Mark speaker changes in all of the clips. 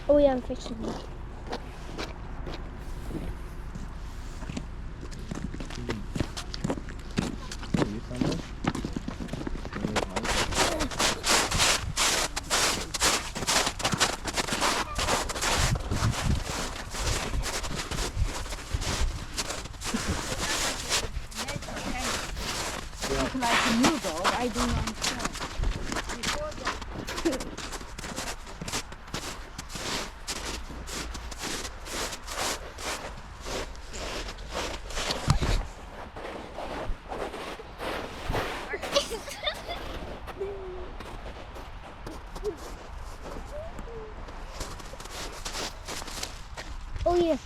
Speaker 1: Oh yeah, I'm fishing.
Speaker 2: Like a noodle, I do not understand.
Speaker 1: Oh yeah.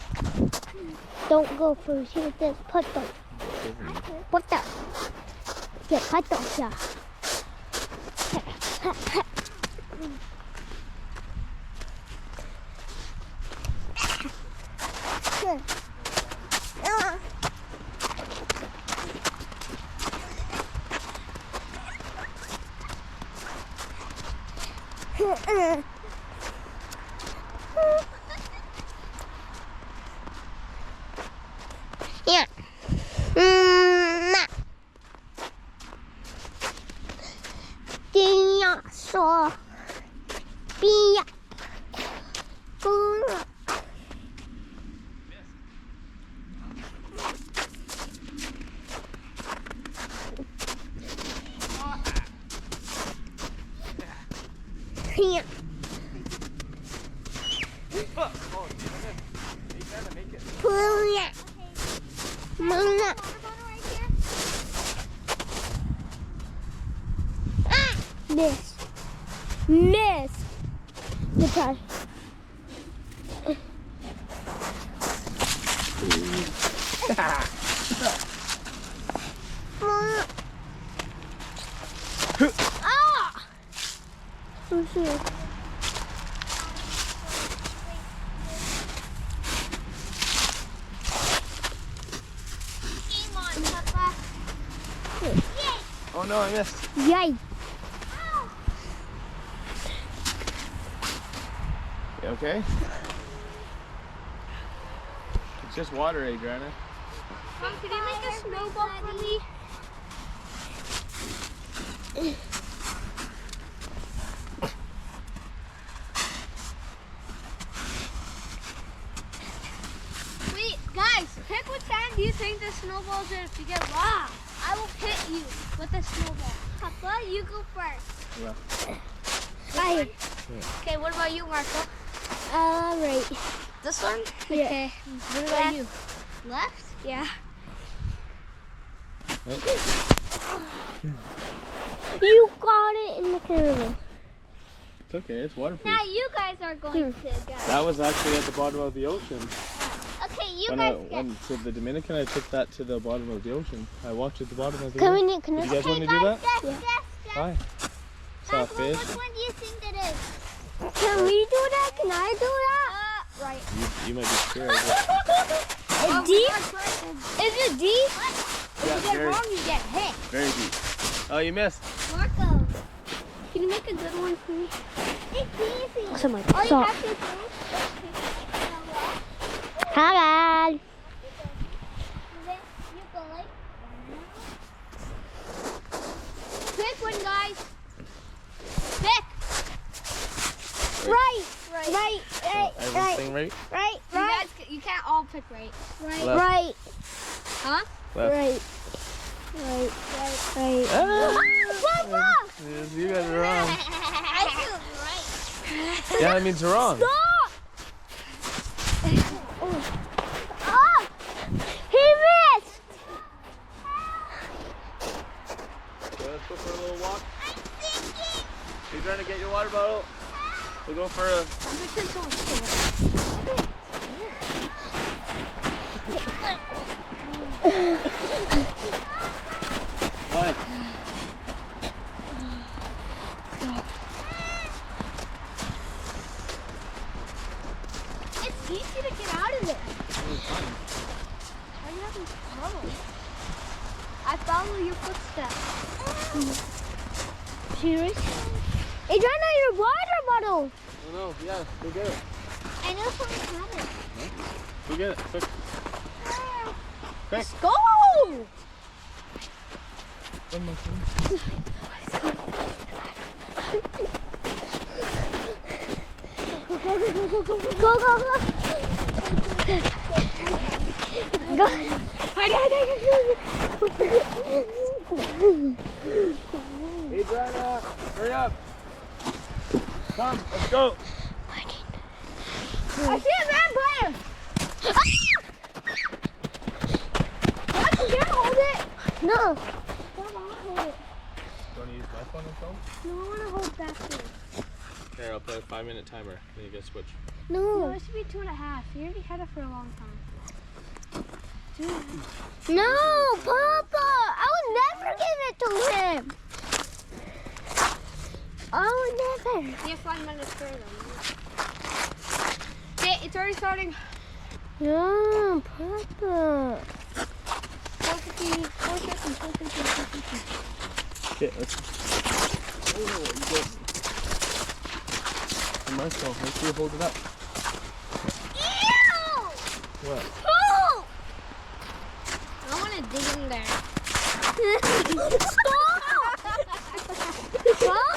Speaker 1: Don't go for here. This puddle. Puddle. Yeah, puddle. Yeah. Yeah. Dinosaur. Bia. Yeah. Mama. Ah! Miss. Miss. Good try. Ah! Oh shit.
Speaker 3: Oh no, I missed.
Speaker 1: Yay.
Speaker 3: You okay? It's just water, Adriana.
Speaker 1: Mom, can you make a snowball for me? Wait, guys, pick what sand do you think the snowball's in if you get lost? I will hit you with a snowball. Papa, you go first.
Speaker 3: Yeah.
Speaker 1: Right.
Speaker 2: Okay, what about you, Marco?
Speaker 1: Right.
Speaker 2: This one?
Speaker 1: Yeah.
Speaker 2: Okay. What about you?
Speaker 1: Left? Yeah. You got it in the camera.
Speaker 3: It's okay, it's waterproof.
Speaker 1: Now you guys are going to go.
Speaker 3: That was actually at the bottom of the ocean.
Speaker 1: Okay, you
Speaker 3: When
Speaker 1: guys
Speaker 3: I went to the Dominican, I took that to the bottom of the ocean. I walked at the bottom of the
Speaker 1: Can
Speaker 3: ocean.
Speaker 1: we? Can
Speaker 3: You
Speaker 1: we?
Speaker 3: guys want to do that?
Speaker 1: Yeah.
Speaker 3: Hi. Saw a fish.
Speaker 1: Which one do you think it is? Can we do that? Can I do that? Right.
Speaker 3: You might be scared.
Speaker 1: It's deep? Is it deep?
Speaker 3: Yeah,
Speaker 1: If you get
Speaker 3: very,
Speaker 1: wrong, you get hit.
Speaker 3: very deep. Oh, you missed.
Speaker 1: Marco, can you make a good one for me? It's easy. So much. All you have to do. Hi guys. Pick one, guys. Pick. Right.
Speaker 3: Everything right?
Speaker 1: You can't all pick right.
Speaker 3: Left.
Speaker 1: Right. Huh?
Speaker 3: Left.
Speaker 1: Right.
Speaker 3: Ah!
Speaker 1: Papa!
Speaker 3: Yes, you guys are wrong.
Speaker 1: I feel right.
Speaker 3: Yeah, that means you're wrong.
Speaker 1: Stop! Oh! He missed!
Speaker 3: Okay, let's go for a little walk. You trying to get your water bottle? We'll go for a... What?
Speaker 1: It's easy to get out of there. Are you having trouble? I follow your footsteps. Serious? Adriana, your water bottle.
Speaker 3: Oh no, yeah, go get it.
Speaker 1: I know someone had it.
Speaker 3: Go get it, quick. Quick.
Speaker 2: Go!
Speaker 3: One more thing.
Speaker 1: Go, go, go. Go.
Speaker 3: Adriana, hurry up. Come, let's go.
Speaker 1: I see a man player. What? You can't hold it. No. I don't want to hold it.
Speaker 3: Do you want to use my phone and film?
Speaker 1: No, I want to hold that thing.
Speaker 3: Here, I'll play a 5-minute timer. Then you get a switch.
Speaker 1: No, it should be 2.5. You already had it for a long time. 2.5. No, Papa! I would never give it to him. I would never. You have 5 minutes further. Okay, it's already starting. No, Papa. 4:50, 4:50, 4:50.
Speaker 3: Okay, let's. Oh, you got. Marcel, make sure you hold it up.
Speaker 1: Ew!
Speaker 3: What?
Speaker 1: Oh! I want to dig in there. Stop! Stop!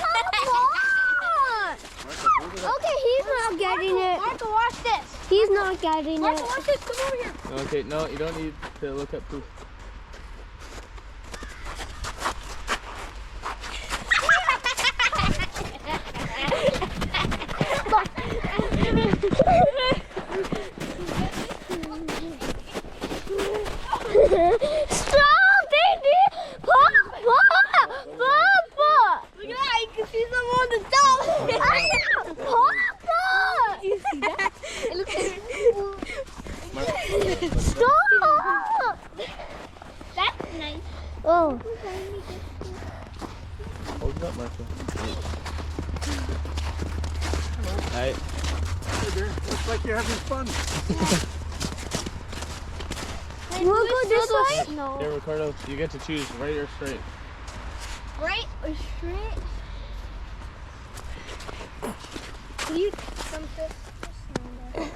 Speaker 3: Marcel, hold it up.
Speaker 1: Okay, he's not getting it. Marco, watch this. He's not getting it. Marco, watch this. Come over here.
Speaker 3: Okay, no, you don't need to look at poop.
Speaker 1: Stop, baby! Papa! Papa! Look at that, you can see them on the top. Papa! You see that? It looks like... Stop! That's nice. Oh.
Speaker 3: Hold it up, Marcel. Hey.
Speaker 4: Hey there, looks like you're having fun.
Speaker 1: We'll go this way? No.
Speaker 3: Here, Ricardo, you get to choose right or straight.
Speaker 1: Right or straight? Can you come to this number?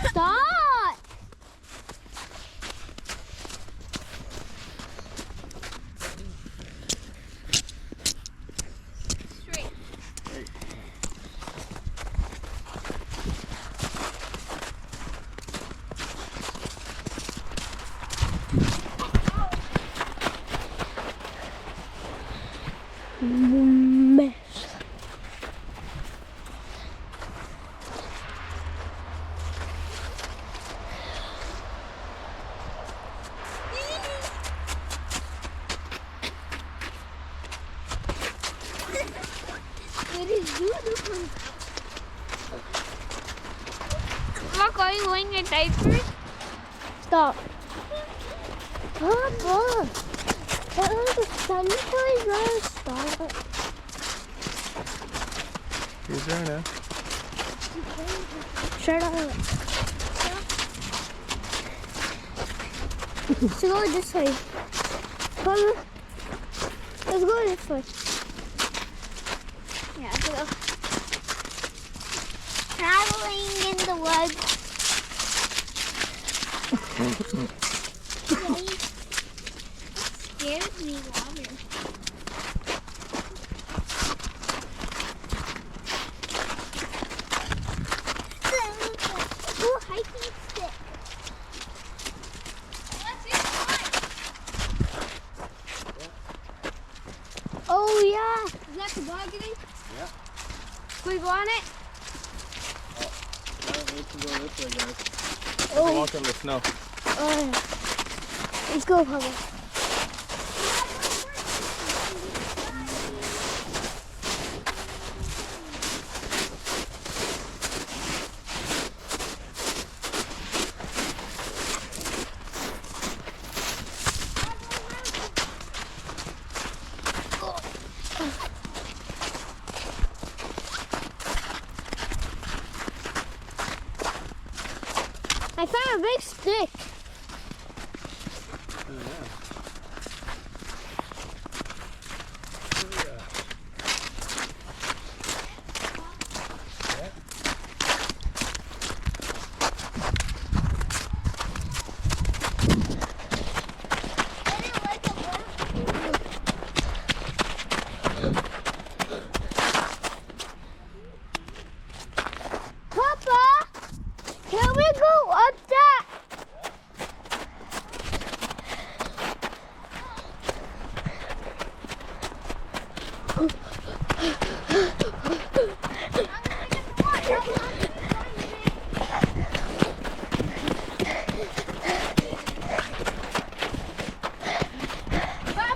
Speaker 1: Stop! Straight. Mess. It is beautiful. Mark, are you wearing your diapers? Stop. Papa. That was a sanitizer. Stop.
Speaker 3: Here's Adriana.
Speaker 1: Shut up. Let's go this way. Come. Let's go this way. Yeah, let's go. Traveling in the woods. It scares me, water. Ooh, hiking stick. Oh yeah. Is that tobogganing?
Speaker 3: Yeah.
Speaker 1: Can we go on it?
Speaker 3: I don't need to go this way, guys.
Speaker 1: Oh.
Speaker 3: Walk on the snow.
Speaker 1: Let's go, Papa. I found a big stick.
Speaker 3: Oh, yeah.
Speaker 1: Papa,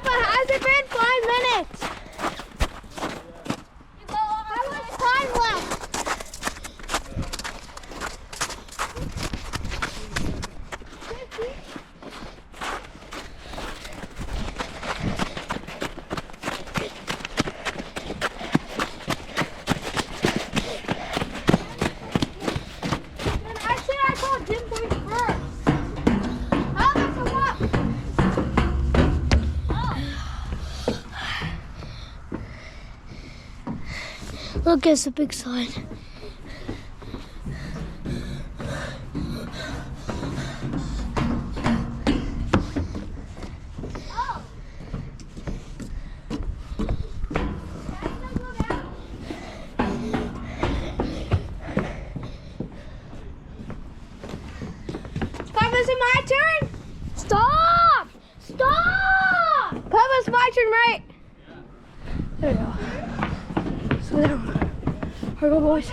Speaker 1: has it been 5 minutes? How much time left? Actually, I called Jim Boy first. How about for what? Look, it's a big sign. Papa, is it my turn? Stop! Stop! Papa, it's my turn, right? There we go. Slow down. Here we go, boys.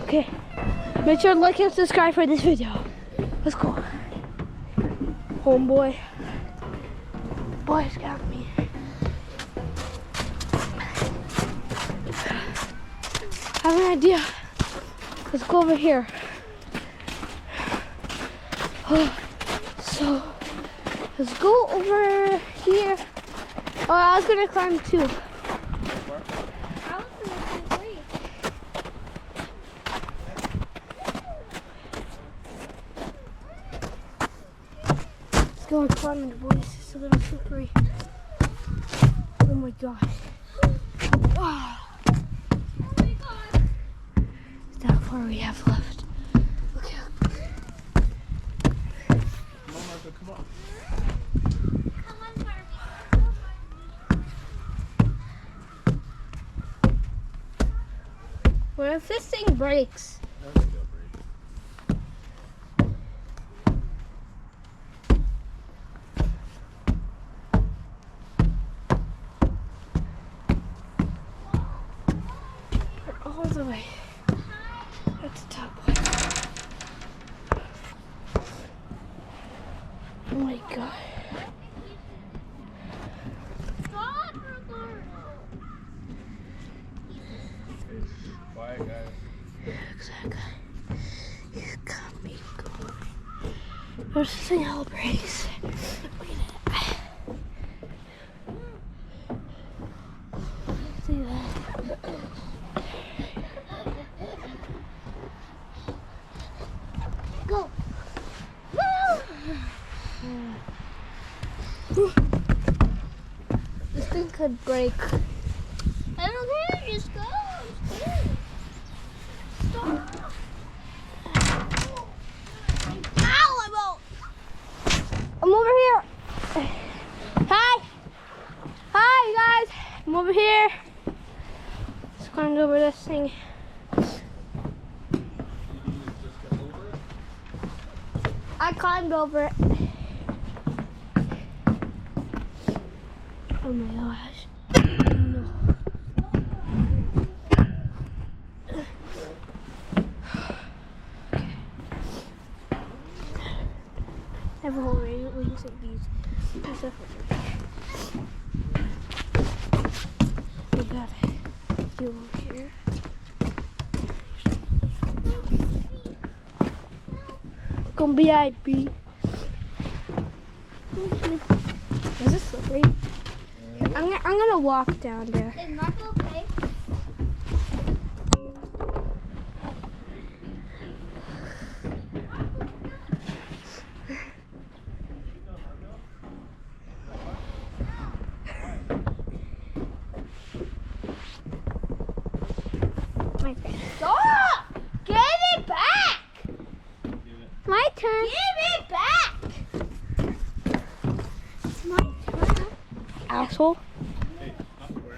Speaker 1: Okay. Make sure to like and subscribe for this video. Let's go. Homeboy. Boys got me. I have an idea. Let's go over here. So, let's go over here. Oh, I was gonna climb too. Let's go and climb in the boys. It's a little slippery. Oh my god. Wow. Is that how far we have left? Okay.
Speaker 3: Come on.
Speaker 1: What if this thing breaks? We're all the way at the top. Oh my god.
Speaker 3: Quiet, guys.
Speaker 1: Exactly. He's got me going. There's this thing all breaks. Look at it. See that? Go. This thing could break. I don't care, just go. I'm over here. Hi. Hi, you guys. I'm over here. Just climbed over this thing. I climbed over it. Oh my gosh. No. I have a whole range of these. We got you over here. Gonna be IP. Is this slippery? I'm gonna walk down there.
Speaker 2: Is Marco okay?
Speaker 1: Stop! Give it back! My turn. Give it back! It's my turn. Asshole.
Speaker 3: Hey, not worry.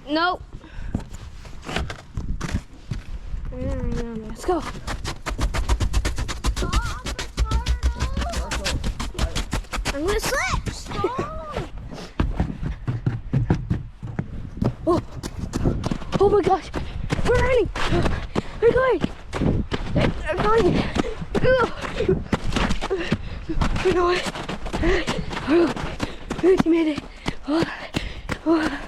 Speaker 1: Nope. Let's go. I'm gonna slip. Stop. Oh. Oh my gosh. We're running. We're going. I'm going. We're going. We made it. Oh. Oh.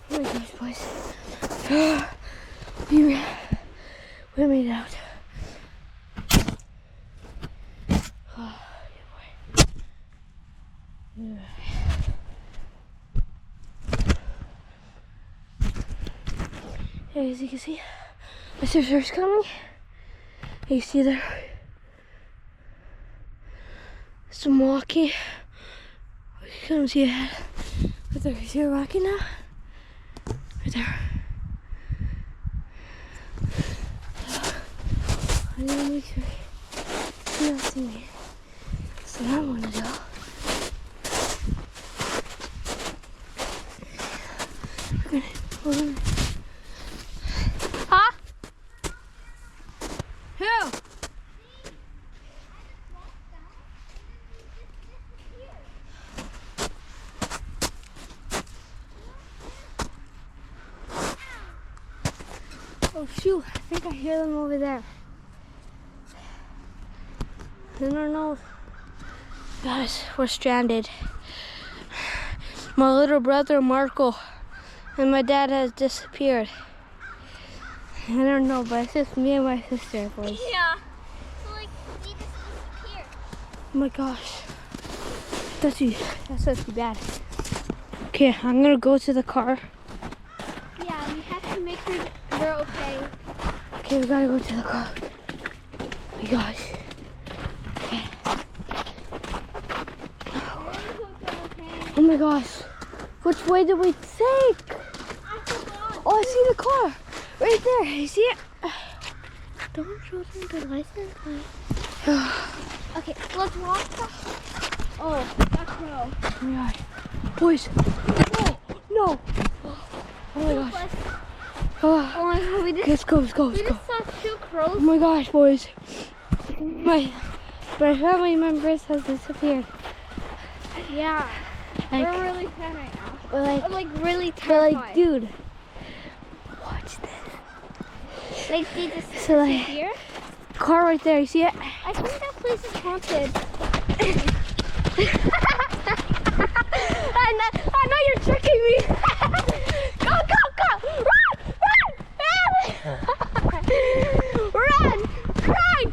Speaker 1: Oh my gosh, boys. We made it out. Oh, yeah, boy. Yeah. Hey, as you can see, my sister's coming. You see there? Some walking. You can't see ahead. Right there, you see her walking now? Right there. I'm gonna make sure you don't see me. So I want to do. We're gonna. Huh? Who? Oh shoot, I think I hear them over there. I don't know. Guys, we're stranded. My little brother Marco and my dad has disappeared. I don't know, but it's just me and my sister, boys.
Speaker 2: Yeah. So like we just disappeared.
Speaker 1: Oh my gosh. That's supposed to be bad. Okay, I'm gonna go to the car.
Speaker 2: Yeah, we have to make sure they're okay.
Speaker 1: Okay, we gotta go to the car. Oh my gosh. Okay. Oh my gosh. Which way did we take?
Speaker 2: I forgot.
Speaker 1: Oh, I see the car. Right there. You see it? Don't show them the license plate.
Speaker 2: Okay, let's walk back. Oh, back row.
Speaker 1: Oh my gosh. Boys. Oh, no. Oh my gosh. Oh,
Speaker 2: Oh my god,
Speaker 1: let's go, let's go,
Speaker 2: we
Speaker 1: let's go.
Speaker 2: just saw 2
Speaker 1: Oh
Speaker 2: crows.
Speaker 1: my gosh, boys. My family members have disappeared.
Speaker 2: Yeah.
Speaker 1: Like,
Speaker 2: We're really sad right now.
Speaker 1: we're like,
Speaker 2: We're like really
Speaker 1: we're
Speaker 2: terrified.
Speaker 1: like, dude, watch this.
Speaker 2: Like they just
Speaker 1: So like,
Speaker 2: disappear.
Speaker 1: car right there, you see it?
Speaker 2: I think that place is haunted.
Speaker 1: I know you're tricking me. Go, go, go! Run, run, run, run,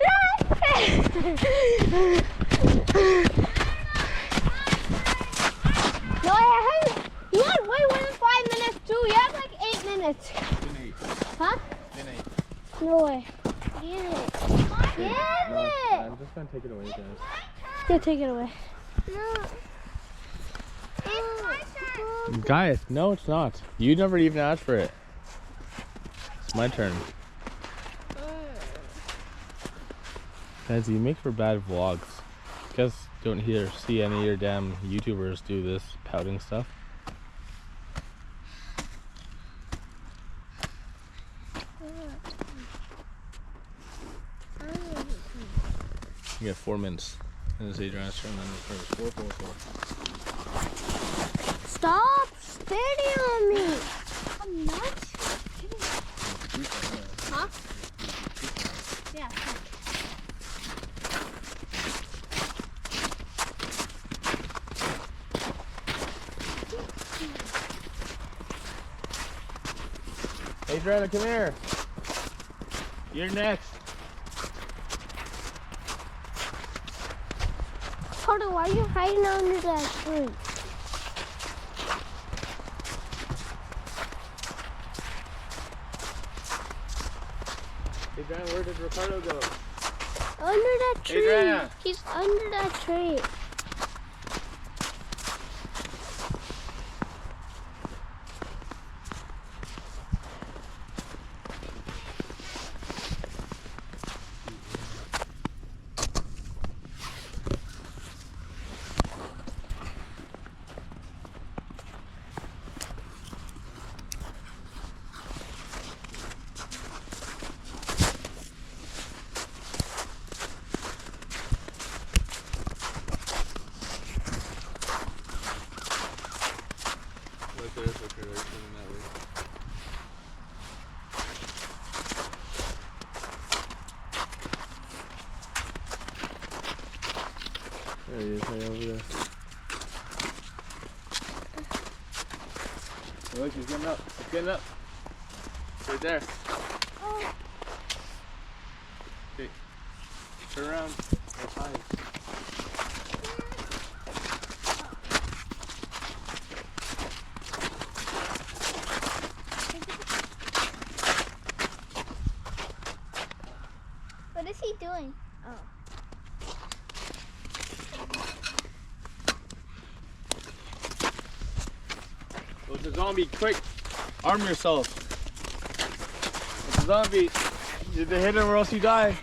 Speaker 1: run, run! No, I haven't. You had way more than 5 minutes too. You had like 8 minutes. Huh? No way. Get it. Get it.
Speaker 3: I'm just gonna take it away, guys.
Speaker 1: Yeah, take it away.
Speaker 2: No. It's my turn.
Speaker 3: Guys, no, it's not. You never even asked for it. It's my turn. Guys, you make for bad vlogs. Guys don't see any of your damn YouTubers do this pouting stuff. You get 4 minutes. And it's Adriana's turn, then it's 4, 4, 4.
Speaker 1: Stop spitting on me.
Speaker 2: I'm not kidding. Huh? Yeah.
Speaker 3: Adriana, come here. You're next.
Speaker 1: Carter, why are you hiding under that tree?
Speaker 3: Adriana, where did Ricardo go?
Speaker 1: Under that tree.
Speaker 3: Adriana.
Speaker 1: He's under that tree.
Speaker 3: There he is, right over there. Oh, look, he's getting up. He's getting up. Right there.
Speaker 2: Oh.
Speaker 3: Okay. Turn around. That's high.
Speaker 1: What is he doing? Oh.
Speaker 3: Oh, it's a zombie. Quick. Arm yourself. It's a zombie. You have to hit him or else you die.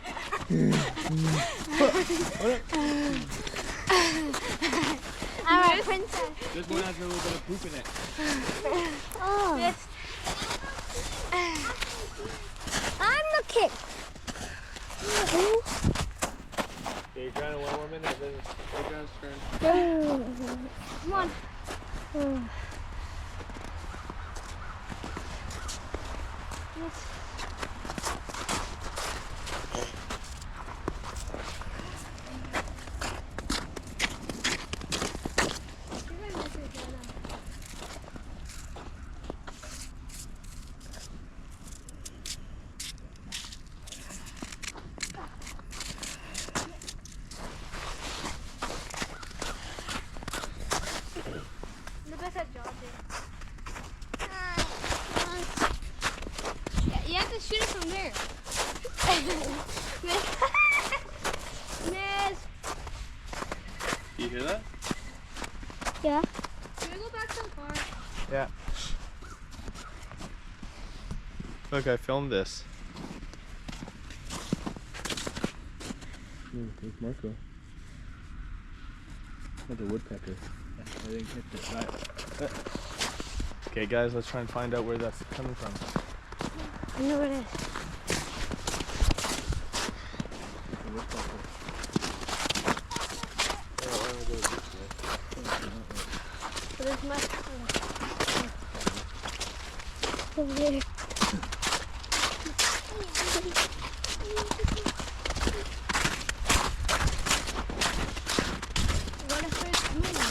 Speaker 1: I'm a princess.
Speaker 3: This one has a little bit of poop in it.
Speaker 1: Oh. I'm the king.
Speaker 3: Okay, you're trying to 1 more minute, then Adrian's turn.
Speaker 1: Come on.
Speaker 2: You have to shoot it from there. Miss.
Speaker 3: Do you hear that?
Speaker 1: Yeah.
Speaker 2: Can we go back to the car?
Speaker 3: Yeah. Look, I filmed this. There's Marco. That's a woodpecker. I didn't catch it. Right. Okay, guys, let's try and find out where that's coming from.
Speaker 1: I know what it is.
Speaker 3: It's a woodpecker. Oh, I want to go this way.
Speaker 1: But it's my over there.
Speaker 2: What if it's moving?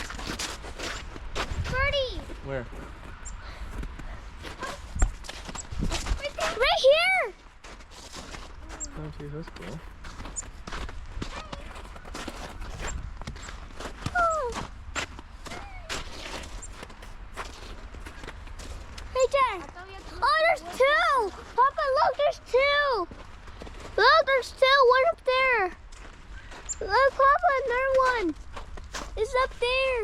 Speaker 1: Birdie!
Speaker 3: Where?
Speaker 1: Right here!
Speaker 3: Oh, geez, that's cool.
Speaker 1: Oh. Right there! Oh, there's two! Papa, look, there's two! Look, there's two! One up there! Look, Papa, another one! It's up there!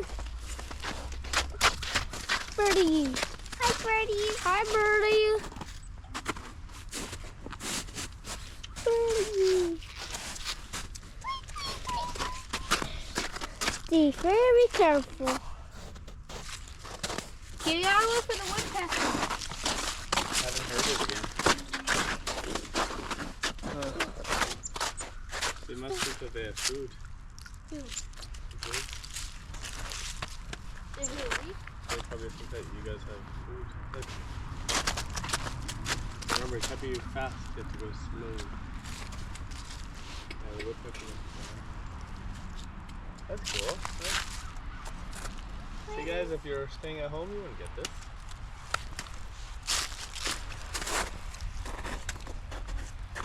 Speaker 1: Birdie! Hi, Birdie! Hi, Birdie! Birdie! Be very careful.
Speaker 2: You gotta look for the woodpecker.
Speaker 3: Haven't heard it again. They must think that they have food.
Speaker 2: Who?
Speaker 3: The birds.
Speaker 2: Is it a leaf?
Speaker 3: They probably think that you guys have food. Look. Remember, it can't be fast. You have to go slow. Yeah, the woodpecker went there. That's cool. Right? See, guys, if you're staying at home, you wouldn't get this.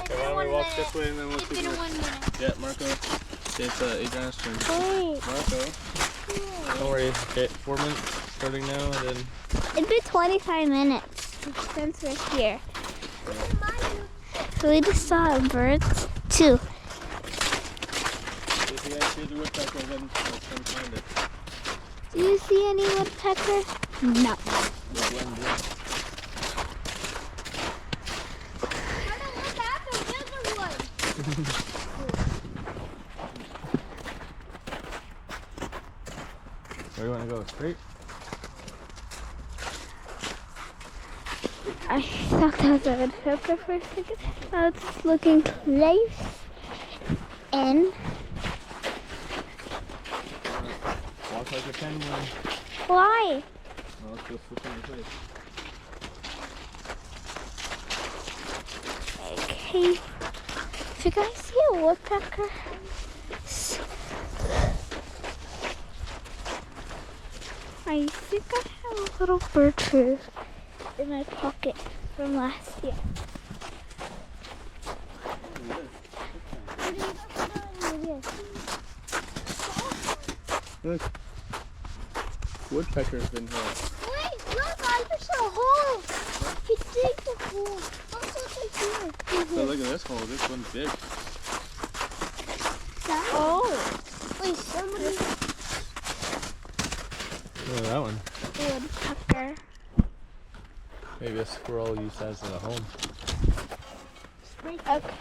Speaker 3: Okay, why don't we walk this way and then we'll
Speaker 2: It's
Speaker 3: see
Speaker 2: been
Speaker 3: the
Speaker 2: 1 minute.
Speaker 3: Yeah, Marco. It's Adriana's turn.
Speaker 1: Wait.
Speaker 3: Marco. Don't worry. Okay, 4 minutes starting now, and then.
Speaker 1: It's been 25 minutes since we're here. So we just saw birds too.
Speaker 3: If you guys see the woodpecker, then let's come find it.
Speaker 1: Do you see any woodpecker? No.
Speaker 3: We'll blend in.
Speaker 2: Look at the bigger one.
Speaker 3: Where do you want to go? Straight?
Speaker 1: I thought that was a woodpecker for a second. Now it's looking close in.
Speaker 3: Walk like a penguin.
Speaker 1: Why?
Speaker 3: Well, let's go flip in place.
Speaker 1: Okay. If you guys see a woodpecker, I think I have a little bird food in my pocket from last year.
Speaker 3: Look. Woodpecker's been here.
Speaker 1: Wait, look, I just saw a hole. He digged a hole. Look right here.
Speaker 3: But look at this hole. This one's big.
Speaker 1: Oh. Wait, somebody.
Speaker 3: Look at that one.
Speaker 1: Woodpecker.
Speaker 3: Maybe a squirrel used as a home.
Speaker 1: Okay.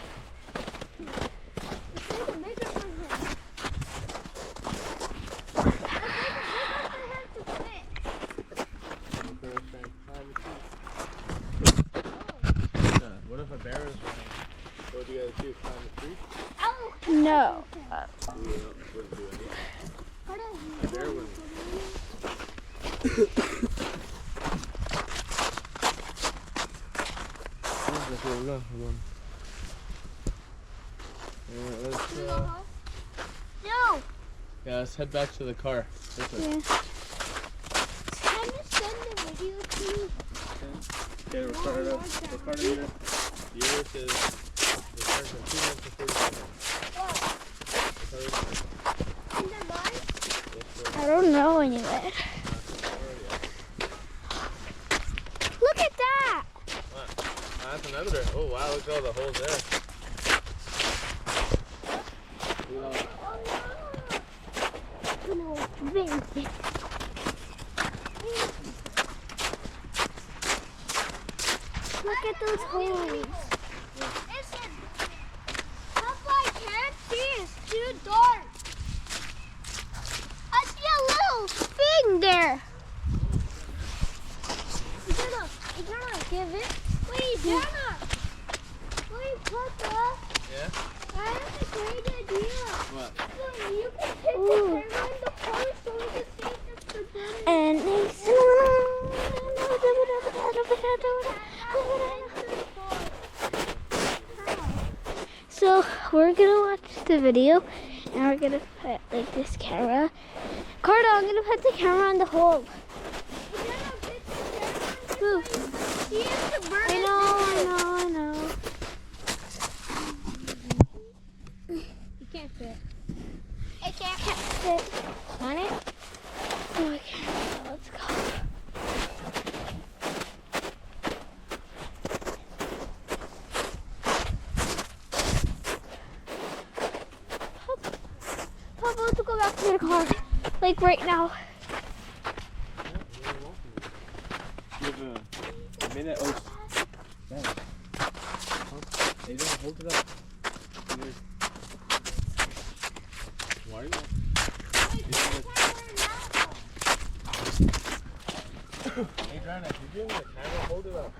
Speaker 3: What if a bear is running? What do you guys do? Climb the tree?
Speaker 1: No.
Speaker 3: Wouldn't do anything. A bear wouldn't. That's where we're going. Let's,
Speaker 1: No.
Speaker 3: yeah, let's head back to the car. This way.
Speaker 1: Yeah. Can you send the video to me?
Speaker 3: Okay, record it. Yours is recorded for 2 minutes and 40 seconds.
Speaker 1: I don't know anywhere. Look at that!
Speaker 3: What? That's another. Oh wow, look at all the holes there.
Speaker 1: Look at those holes. Listen, Papa, I can't see. It's too dark. I see a little thing there. You gonna give it? Wait, Jana. Wait, Papa.
Speaker 3: Yeah?
Speaker 1: I have a great idea.
Speaker 3: What?
Speaker 1: So you can take the camera in the car so we can see if the bird. And so we're gonna watch the video, and we're gonna put like this camera. Carter, I'm gonna put the camera on the hole. Ooh. I know.
Speaker 2: You can't fit.
Speaker 1: It can't fit.
Speaker 2: On it?
Speaker 1: Okay, let's go. Papa, let's go back to the car. Like right now.
Speaker 3: Give a minute. Oh, dang. Hey, don't hold it up. Why are you? Adriana, if you're doing the camera, hold it up.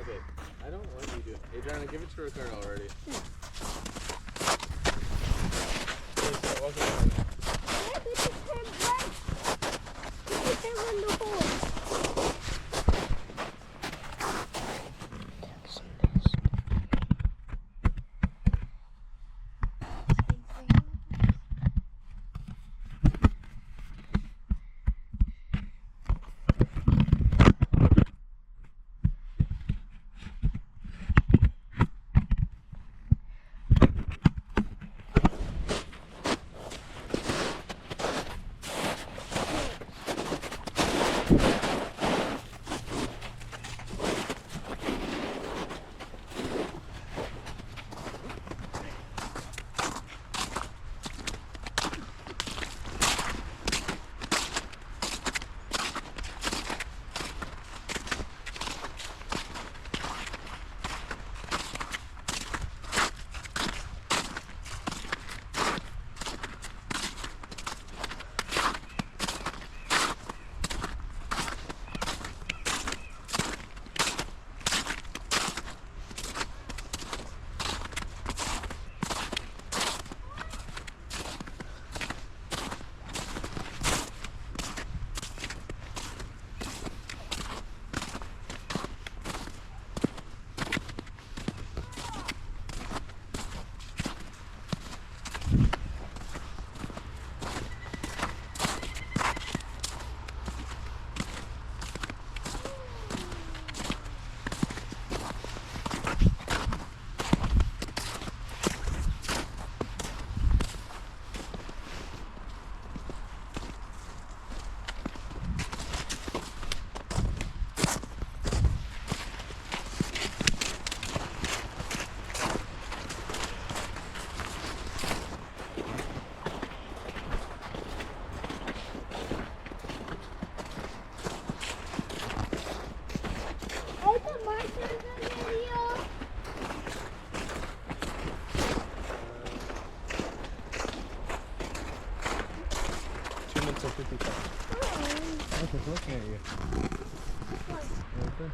Speaker 3: Okay, I don't want you to do it. Adriana, give it to Ricardo already. Please, walk around.
Speaker 4: you? Right there.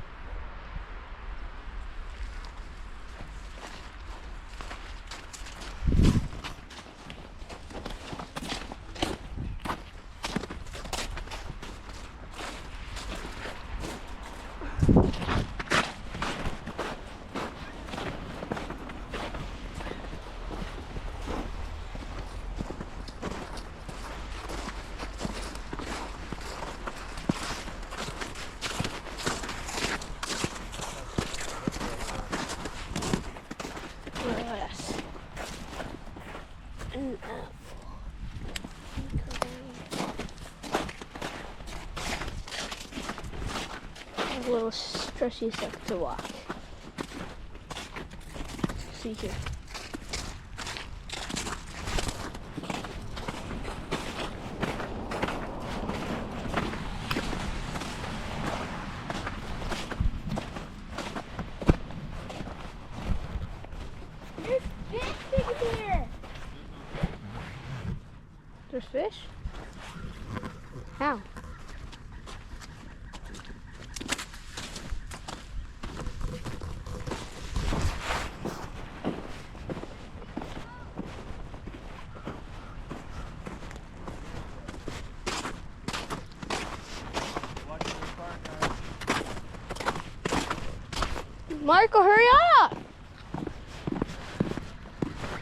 Speaker 1: Yes. An apple. A little stretchy stuff to walk. See here.
Speaker 2: There's fish in here.
Speaker 1: There's fish? How? Marco, hurry up!